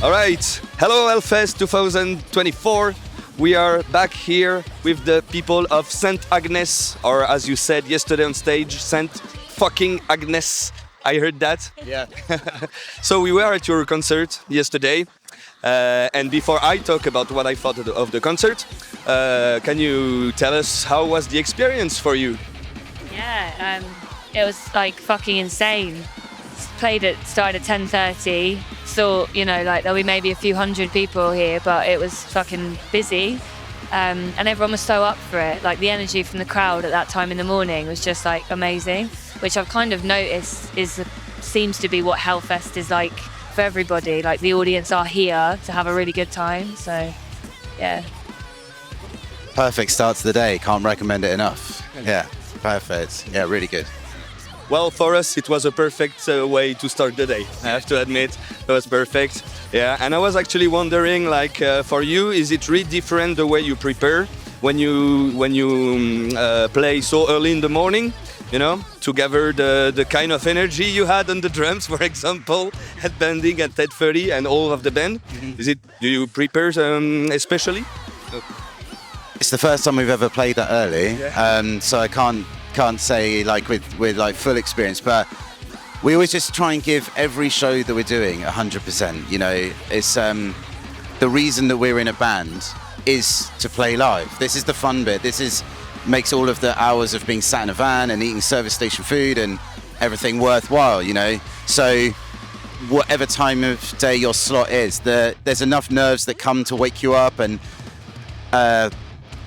All right, hello Hellfest 2024. We are back here with the people of Saint Agnes, or as you said yesterday on stage, Saint fucking Agnes. I heard that. Yeah. So we were at your concert yesterday, and before I talk about what I thought of the concert, can you tell us how was the experience for you? Yeah, it was like fucking insane. Started at 10:30. Thought, like there'll be maybe a few hundred people here, but it was fucking busy. And everyone was so up for it. Like the energy from the crowd at that time in the morning was just like amazing, which I've kind of noticed seems to be what Hellfest is like for everybody. Like the audience are here to have a really good time. So, yeah. Perfect start to the day. Can't recommend it enough. Yeah, perfect. Yeah, really good. Well, for us, it was a perfect way to start the day. I have to admit, it was perfect. Yeah, and I was actually wondering, like, for you, is it really different the way you prepare when you play so early in the morning? To gather the kind of energy you had on the drums, for example, headbanding at 10:30 and all of the band. Mm-hmm. Do you prepare especially? It's the first time we've ever played that early, so I can't say like with like full experience, but we always just try and give every show that we're doing 100%. It's the reason that we're in a band is to play live. This is the fun bit. Makes all of the hours of being sat in a van and eating service station food and everything worthwhile. So whatever time of day your slot is, there's enough nerves that come to wake you up. And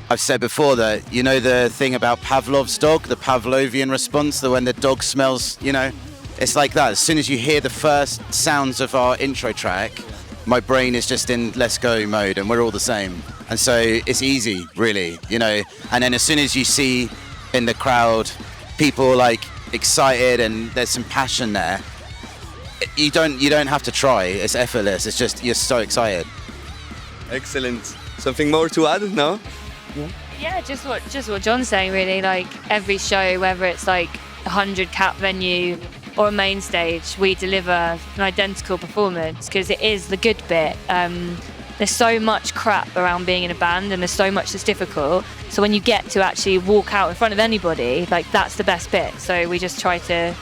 I've said before that, the thing about Pavlov's dog, the Pavlovian response, that when the dog smells, it's like that. As soon as you hear the first sounds of our intro track, my brain is just in let's go mode, and we're all the same. And so it's easy, really, And then as soon as you see in the crowd people like excited and there's some passion there, you don't have to try. It's effortless. It's just you're so excited. Excellent. Something more to add? No? Yeah, just what John's saying, really. Like every show, whether it's like a 100-cap venue or a main stage, we deliver an identical performance because it is the good bit. There's so much crap around being in a band, and there's so much that's difficult. So when you get to actually walk out in front of anybody, like that's the best bit. So we just try to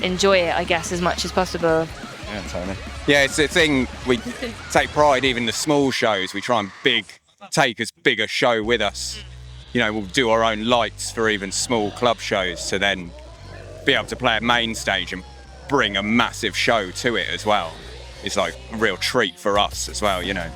enjoy it, I guess, as much as possible. Yeah, totally. Yeah, it's a thing. We take pride, even the small shows. We try and take as big a show with us. We'll do our own lights for even small club shows to then be able to play at main stage and bring a massive show to it as well. It's like a real treat for us as well, Yeah,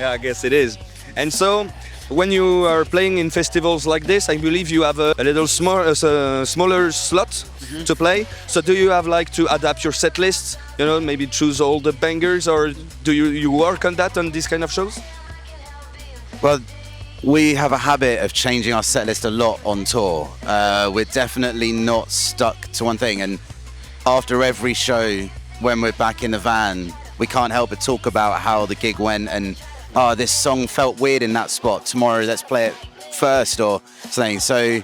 I guess it is. And so, when you are playing in festivals like this, I believe you have a little smaller slot to play. So do you have to adapt your set lists? Maybe choose all the bangers, or do you work on that on these kind of shows? Well, we have a habit of changing our set list a lot on tour. We're definitely not stuck to one thing. And after every show, when we're back in the van, we can't help but talk about how the gig went and, this song felt weird in that spot. Tomorrow, let's play it first or something. So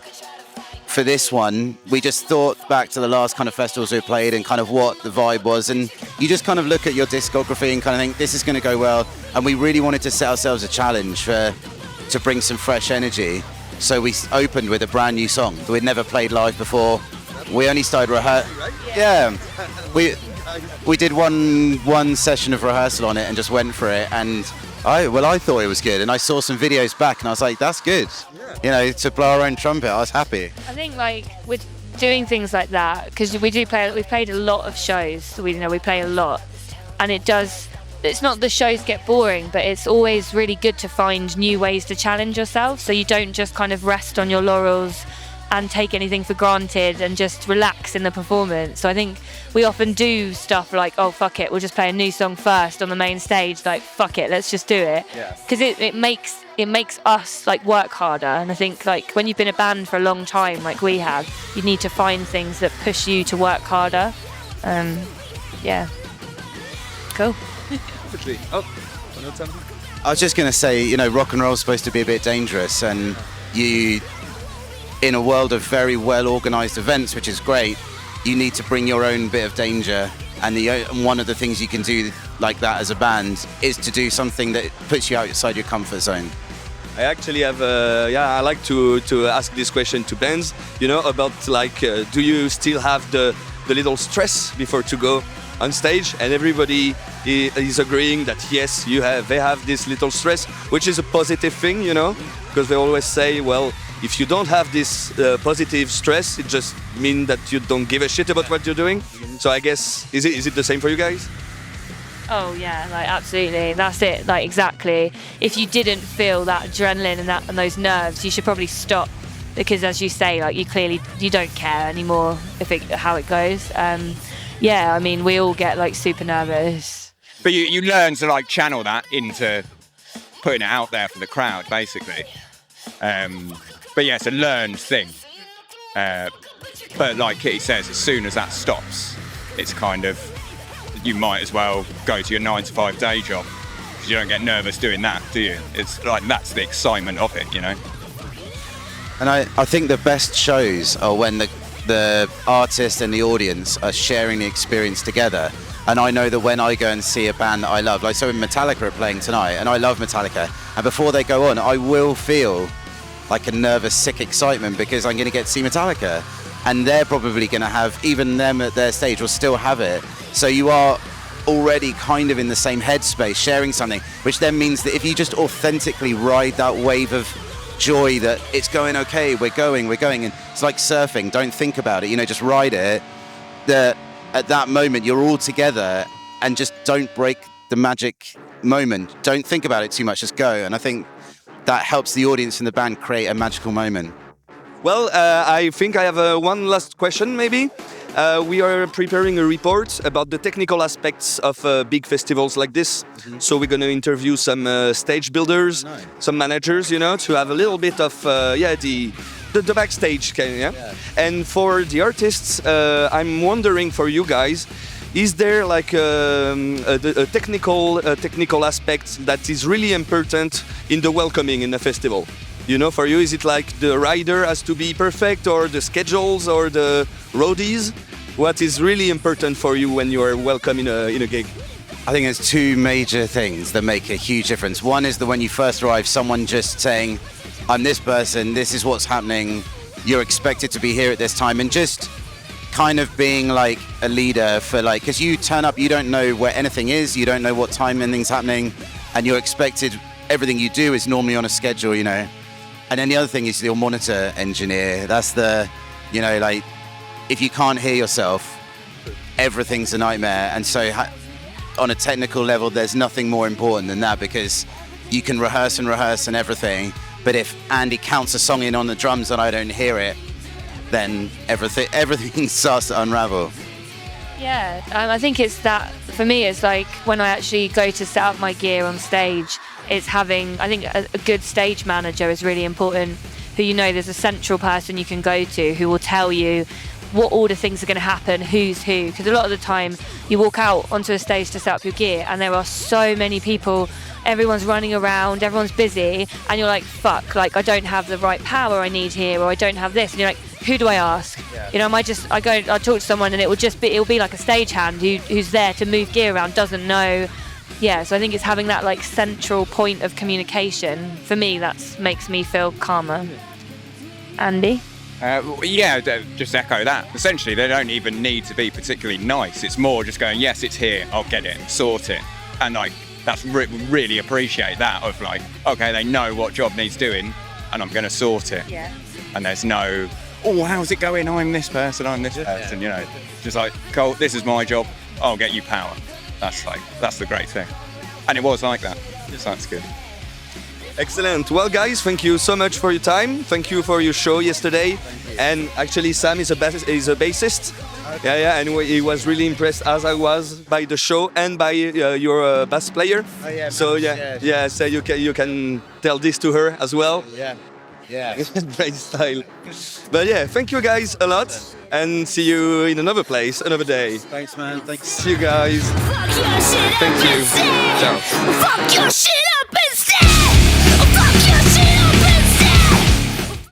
for this one, we just thought back to the last kind of festivals we played and kind of what the vibe was. And you just kind of look at your discography and kind of think, this is going to go well. And we really wanted to set ourselves a challenge to bring some fresh energy. So we opened with a brand new song that we'd never played live before. We only started rehearsing. Yeah. We did one session of rehearsal on it and just went for it. And I thought it was good. And I saw some videos back and I was like, that's good. To blow our own trumpet, I was happy. I think with doing things like that, because we've played a lot of shows. We play a lot, and it's not the shows get boring, but it's always really good to find new ways to challenge yourself, so you don't just kind of rest on your laurels and take anything for granted and just relax in the performance. So I think we often do stuff like, oh fuck it, we'll just play a new song first on the main stage, like fuck it, let's just do it, because it makes us work harder. And I think when you've been a band for a long time like we have, you need to find things that push you to work harder. Yeah, cool. I was just going to say, rock and roll is supposed to be a bit dangerous, and you, in a world of very well organised events, which is great, you need to bring your own bit of danger And one of the things you can do like that as a band is to do something that puts you outside your comfort zone. I actually have, I like to ask this question to bands, about like, do you still have the little stress before to go on stage? And everybody is agreeing that yes, they have this little stress, which is a positive thing, because they always say, well, if you don't have this positive stress, it just means that you don't give a shit about what you're doing. So I guess, is it the same for you guys? Oh yeah, like absolutely. That's it. Like exactly. If you didn't feel that adrenaline and those nerves, you should probably stop, because as you say, like you don't care anymore how it goes. Yeah, I mean, we all get like super nervous. But you learn to like channel that into putting it out there for the crowd, basically. But yeah, it's a learned thing. But like Kitty says, as soon as that stops, it's kind of, you might as well go to your 9-to-5 day job, because you don't get nervous doing that, do you? It's like, that's the excitement of it, And I think the best shows are when the artist and the audience are sharing the experience together. And I know that when I go and see a band that I love, like so Metallica are playing tonight, and I love Metallica, and before they go on, I will feel like a nervous, sick excitement because I'm going to get to see Metallica. And they're probably going to have, even them at their stage will still have it. So you are already kind of in the same headspace, sharing something, which then means that if you just authentically ride that wave of joy that it's going okay, we're going, and it's like surfing, don't think about it, just ride it, that at that moment you're all together, and just don't break the magic moment, don't think about it too much, just go. And I think that helps the audience and the band create a magical moment. Well, I think I have one last question, maybe. We are preparing a report about the technical aspects of big festivals like this. Mm-hmm. So we're going to interview some stage builders, some managers, to have a little bit of the backstage. Yeah? And for the artists, I'm wondering for you guys, is there like a technical aspect that is really important in the welcoming in a festival? For you, is it like the rider has to be perfect, or the schedules, or the roadies? What is really important for you when you are welcome in a gig? I think there's two major things that make a huge difference. One is that when you first arrive, someone just saying, I'm this person, this is what's happening, you're expected to be here at this time, and just kind of being like a leader for like, because you turn up, you don't know where anything is, you don't know what time anything's happening, and you're expected, everything you do is normally on a schedule, And then the other thing is your monitor engineer. That's the, like, if you can't hear yourself, everything's a nightmare. And so on a technical level, there's nothing more important than that, because you can rehearse and everything. But if Andy counts a song in on the drums and I don't hear it, then everything starts to unravel. Yeah, I think it's that, for me, it's like when I actually go to set up my gear on stage, it's having, I think a good stage manager is really important, who there's a central person you can go to who will tell you what order things are going to happen, who's who. Because a lot of the time you walk out onto a stage to set up your gear and there are so many people, everyone's running around, everyone's busy, and you're like, fuck, like I don't have the right power I need here, or I don't have this, and you're like, who do I ask? Yeah. I talk to someone and it'll be like a stagehand who's there to move gear around, doesn't know. Yeah, so I think it's having that like central point of communication. For me, that makes me feel calmer. Andy? Just echo that. Essentially, they don't even need to be particularly nice. It's more just going, yes, it's here, I'll get it, sort it. And like, that's really appreciate that of like, okay, they know what job needs doing and I'm going to sort it. Yeah. And there's no, oh, how's it going? I'm this person, just like, Cole, this is my job, I'll get you power. That's the great thing. And it was like that, so that's good. Excellent. Well, guys, thank you so much for your time. Thank you for your show yesterday. And actually, Sam is a bassist. Okay. Yeah, and he was really impressed, as I was, by the show and by your bass player. Oh, yeah. So so you can tell this to her as well. Yeah. Great style. But yeah, thank you guys a lot, and see you in another place, another day. Thanks, man. Thanks. See you guys. Fuck your shit Thank up you. and say, Ciao. fuck your shit up and